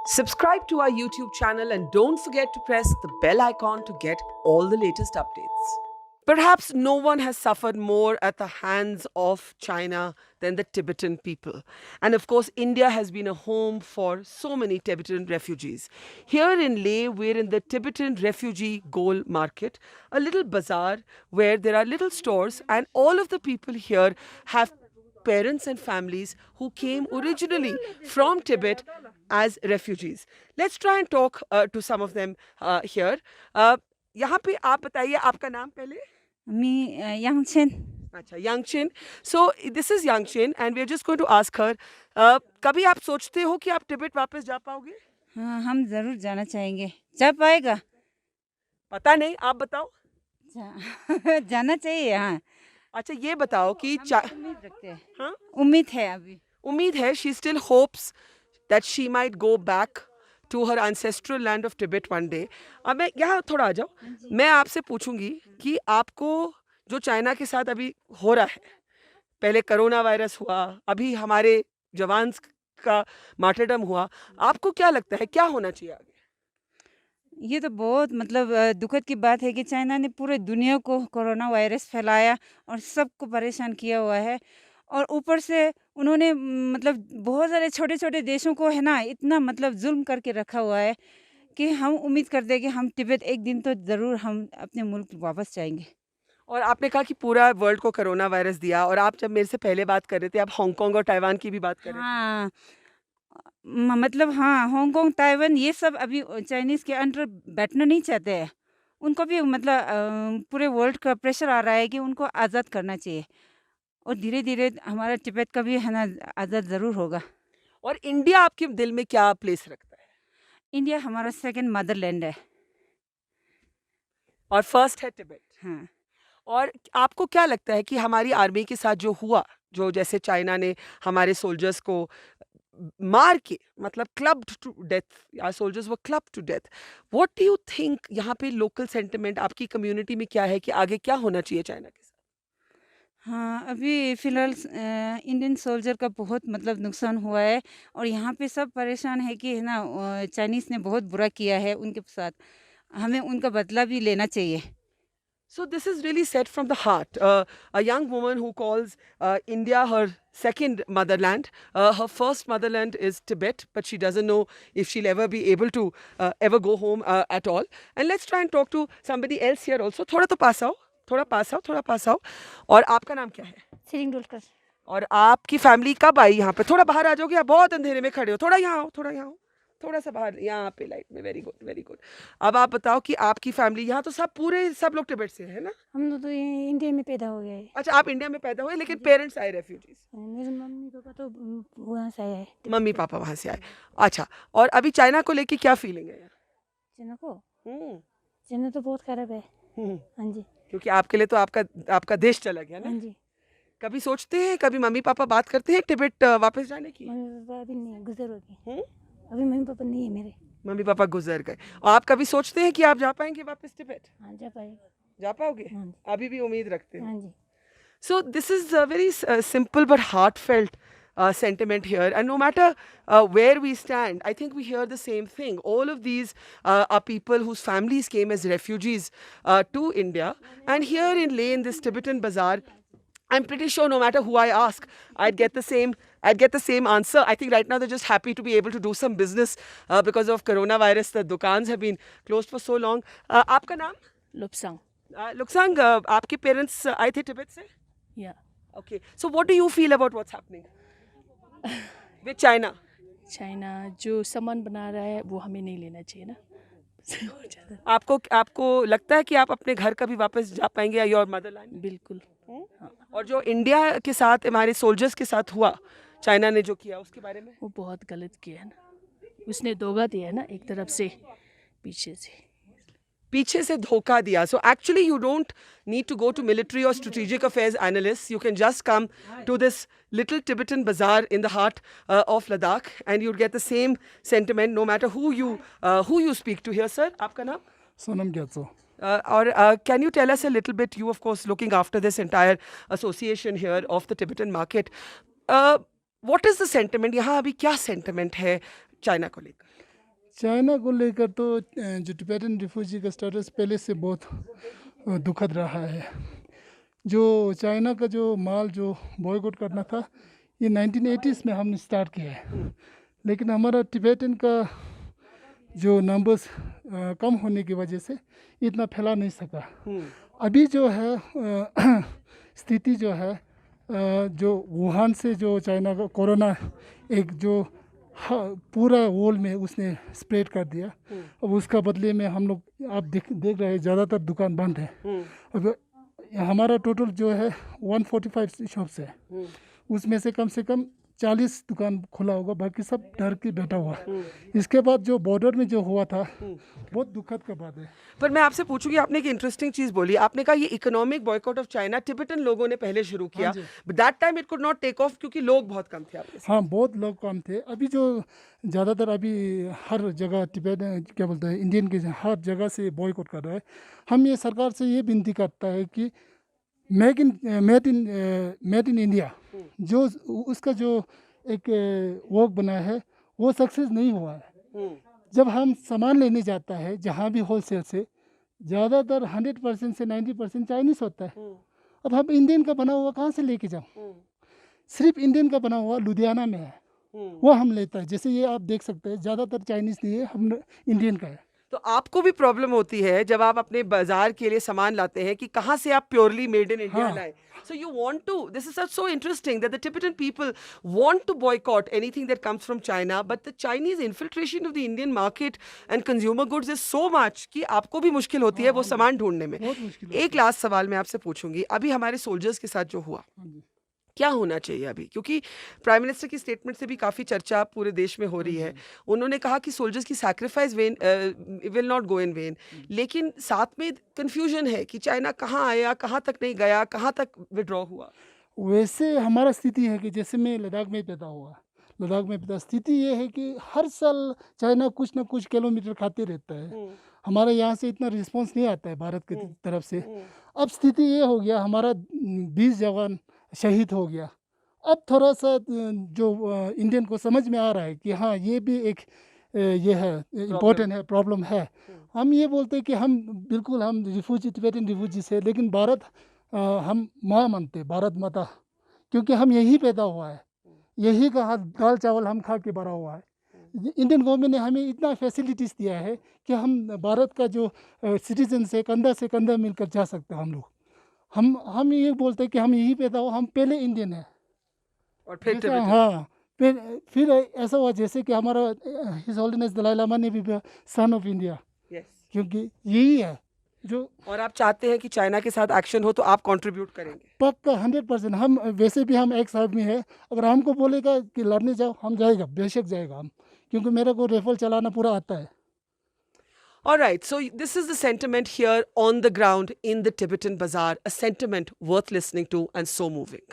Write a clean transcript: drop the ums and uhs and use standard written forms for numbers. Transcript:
Subscribe to our YouTube channel and don't forget to press the bell icon to get all the latest updates. Perhaps no one has suffered more at the hands of China than the Tibetan people. And of course, India has been a home for so many Tibetan refugees. Here in Leh, we're in the Tibetan refugee Gol market, a little bazaar where there are little stores, and all of the people here have parents and families who came originally from Tibet as refugees. Let's try and talk to some of them here. यहाँ पे आप बताइए आपका नाम पहले. Me, Yangchen. अच्छा, Yangchen. So this is Yangchen and we're just going to ask her. कभी आप सोचते हो कि आप तिब्बत वापस जा पाओगे? हाँ, हम जरूर जाना चाहेंगे. जा पाएगा? पता नहीं, आप बताओ. जाना चाहिए. हाँ. अच्छा, ये बताओ कि उम्मीद रखते हैं. हाँ? उम्मीद है अभी. उम्मीद है. She still hopes that she might go back to her ancestral land of Tibet one day. अब मैं यहाँ थोड़ा आ जाओ. मैं आपसे पूछूंगी कि आपको जो चाइना के साथ अभी हो रहा है, पहले कोरोना वायरस हुआ, अभी हमारे जवान का मार्टरडम हुआ, आपको क्या लगता है क्या होना चाहिए आगे? ये तो बहुत मतलब दुखद की बात है कि चाइना ने पूरे दुनिया को कोरोना वायरस फैलाया और सबको परेशान किया हुआ है. और ऊपर से उन्होंने मतलब बहुत सारे छोटे-छोटे देशों को है ना इतना मतलब जुल्म करके रखा हुआ है कि हम उम्मीद करते हैं कि हम तिब्बत एक दिन तो ज़रूर हम अपने मुल्क वापस जाएँगे. और आपने कहा कि पूरा वर्ल्ड को कोरोना वायरस दिया, और आप जब मेरे से पहले बात कर रहे थे, आप हांगकांग और ताइवान की भी बात कर रहे थे. हाँ. मतलब हाँ, हांगकांग, ताइवान ये सब अभी चाइनीज़ के अंडर बैठना नहीं चाहते हैं. उनको भी मतलब पूरे वर्ल्ड का प्रेशर आ रहा है कि उनको आज़ाद करना चाहिए. और धीरे-धीरे हमारा तिब्बत का भी है ना आज़ाद ज़रूर होगा. और इंडिया आपके दिल में क्या प्लेस रखता है? इंडिया हमारा सेकंड मदरलैंड है. और फर्स्ट है तिब्बत. हाँ. और आपको क्या लगता है कि हमारी आर्मी के साथ जो हुआ, जो जैसे चाइना ने हमारे सोल्जर्स को मार के मतलब clubbed to death, our soldiers were clubbed to death, what do you think यहाँ पे लोकल सेंटिमेंट आपकी कम्युनिटी में क्या है कि आगे क्या होना चाहिए चाइना के साथ? हाँ, अभी फ़िलहाल इंडियन सोल्जर का बहुत मतलब नुकसान हुआ है और यहाँ पे सब परेशान है कि है ना चाइनीज़ ने बहुत बुरा किया है उनके साथ. हमें उनका बदला भी लेना चाहिए. So this is really said from the heart. A young woman who calls India her second motherland. Her first motherland is Tibet, but she doesn't know if she'll ever be able to ever go home at all. And let's try and talk to somebody else here also. थोड़ा तो पास आओ, थोड़ा पास आओ, थोड़ा पास आओ. और आपका नाम क्या है? सिरिंग डोलकर. और आपकी फैमिली कब आई यहाँ पे? थोड़ा बाहर आ जाओगे, आप बहुत अंधेरे में खड़े हो. थोड़ा यहाँ आओ, थोड़ा यहाँ आओ, थोड़ा सा बाहर, यहाँ पे लाइट में. Very good, very good. अब आप बताओ कि आपकी फैमिली यहाँ तो सब लोग तिब्बत से है ना? हम लोग तो इंडिया में पैदा हो गए. अच्छा, आप इंडिया में पैदा हुए लेकिन पेरेंट्स आए रेफ्यूजीज. मेरे मम्मी पापा तो वहाँ से आए हैं. मम्मी पापा वहाँ से आए. अच्छा, और अभी चाइना को लेके क्या फीलिंग है यार? चाइना को हम्म. चाइना तो बहुत खराब है. हम्म. हाँ जी. क्योंकि आपके लिए तो आपका देश चला गया ना. हाँ जी. कभी सोचते हैं, कभी मम्मी पापा बात करते हैं तिब्बत वापस जाने की? मम्मी पापा अभी नहीं गुजर हो गए. हम्म. अभी मम्मी पापा नहीं है मेरे. मम्मी पापा गुजर गए. और आप कभी सोचते हैं कि आप जा पाएंगे वापस तिब्बत? हाँ जा पाएगा. जा पाओगे? हाँ जी. अभी भी उम्मीद रखते हैं? हाँ जी. So this is a very simple but heartfelt sentiment here, and no matter where we stand, I think we hear the same thing. All of these are people whose families came as refugees to India, and here in Leh, in this Tibetan bazaar, I'm pretty sure no matter who I ask, I'd get the same answer. I think right now they're just happy to be able to do some business because of coronavirus. The dukans have been closed for so long. आपका नाम? Lupsang. Luksang, आपके parents आए थे तिब्बत से? Yeah. Okay. So what do you feel about what's happening with China? China जो सामान बना रहा है वो हमें नहीं लेना चाहिए ना. आपको लगता है कि आप अपने घर कभी वापस जा पाएंगे या योर मदरलैंड? बिल्कुल. और जो इंडिया के साथ हमारे सोल्जर्स के साथ हुआ, चाइना ने जो किया उसके बारे में? वो बहुत गलत किया है ना. उसने धोखा दिया है ना एक तरफ से, पीछे से धोखा दिया. So actually you don't need to go to military or strategic affairs analysts. You can just come to this little Tibetan bazaar in the heart of Ladakh and you'll get the same sentiment no matter who you speak to here. Sir, आपका नाम? Sonam Gyatso. Or can you tell us a little bit, you of course looking after this entire association here of the Tibetan market, what is the sentiment? यहाँ अभी क्या sentiment है China को लेकर? China को लेकर तो जो टिबेटन रिफ्यूजी का स्टेटस पहले से बहुत दुखद रहा है। जो चाइना का जो माल जो बॉयकॉट करना था ये 1980s में हमने स्टार्ट किया है, लेकिन हमारा टिबेटन का जो नंबर्स कम होने की वजह से इतना फैला नहीं सका। अभी जो है स्थिति जो है जो वुहान से जो चाइना का कोरोना एक जो पूरा वर्ल्ड में उसने स्प्रेड कर दिया। अब उसका बदले में हम लोग आप देख रहे हैं ज़्यादातर दुकान बंद है। अब हमारा टोटल जो है 145 शॉप्स है, उसमें से कम 40 दुकान खुला होगा, बाकी सब डर के बैठा हुआ है। इसके बाद जो बॉर्डर में जो हुआ था बहुत दुखद का बात है। पर मैं आपसे पूछूंगी, आपने एक इंटरेस्टिंग चीज बोली, आपने कहा ये economic boycott of China Tibetan लोगों ने पहले शुरू किया, but that time it could not take off क्योंकि लोग बहुत कम थे आपके साथ। हाँ, बहुत लोग कम थे। अभी जो ज़्यादातर अभी हर जगह टिबेटन क्या बोलते हैं इंडियन के हर जगह से बॉयकॉट कर रहा है। हम ये सरकार से ये विनती करता है कि मेड इन इंडिया जो उसका जो एक वर्क बना है वो सक्सेस नहीं हुआ है। जब हम सामान लेने जाता है जहाँ भी होलसेल से, ज़्यादातर 100% से 90% चाइनीस होता है। अब हम इंडियन का बना हुआ कहाँ से लेके जाऊँ? सिर्फ इंडियन का बना हुआ लुधियाना में है, वो हम लेता है। जैसे ये आप देख सकते हैं ज़्यादातर चाइनीस नहीं है, हम इंडियन का है। तो आपको भी प्रॉब्लम होती है जब आप अपने बाजार के लिए सामान लाते हैं कि कहाँ से आप प्योरली मेड इन इंडिया लाएं। So you want to, this is so interesting that the Tibetan people want to boycott anything that comes from China, but the Chinese infiltration of the Indian market and consumer goods is so much कि आपको भी मुश्किल होती है वो सामान ढूंढने में। एक लास्ट सवाल मैं आपसे पूछूंगी, अभी हमारे सोल्जर्स के साथ जो हुआ क्या होना चाहिए अभी, क्योंकि प्राइम मिनिस्टर की स्टेटमेंट से भी काफ़ी चर्चा पूरे देश में हो रही है। उन्होंने कहा कि सोल्जर्स की sacrifice will not go in when, लेकिन साथ में कंफ्यूजन है कि चाइना कहाँ आया, कहाँ तक नहीं गया, कहाँ तक विड्रॉ हुआ। वैसे हमारा स्थिति है कि जैसे मैं लद्दाख में पैदा हुआ, लद्दाख में पैदा, स्थिति ये है कि हर साल चाइना कुछ ना कुछ किलोमीटर खाते रहता है। हमारे यहाँ से इतना रिस्पॉन्स नहीं आता है भारत की तरफ से। अब स्थिति ये हो गया, हमारा 20 जवान शहीद हो गया। अब थोड़ा सा जो इंडियन को समझ में आ रहा है कि हाँ ये भी एक ये है इम्पोर्टेंट है, प्रॉब्लम है। हम ये बोलते हैं कि हम बिल्कुल हम रिफ्यूजी टिबेटन रिफ्यूजी से, लेकिन भारत हम माँ मानते, भारत माता, क्योंकि हम यही पैदा हुआ है, यही का दाल चावल हम खा के बड़ा हुआ है। इंडियन गवर्नमेंट ने हमें इतना फैसिलिटीज़ दिया है कि हम भारत का जो सिटीजन से कंधा मिलकर जा सकते हैं। हम लोग हम ये बोलते हैं कि हम यही पैदा हुआ, हम पहले इंडियन है। और फिर हाँ, फिर ऐसा हुआ जैसे कि हमारा हिज होलीनेस दलाई लामा ने भी सन ऑफ इंडिया, क्योंकि यही है जो। और आप चाहते हैं कि चाइना के साथ एक्शन हो तो आप कंट्रीब्यूट करेंगे? पक्का 100%। हम वैसे भी हम एक्स आर्मी है, अगर हमको बोलेगा कि लड़ने जाओ हम जाएगा, बेशक जाएगा हम, क्योंकि मेरे को राइफल चलाना पूरा आता है। All right, so this is the sentiment here on the ground in the Tibetan Bazaar, a sentiment worth listening to and so moving.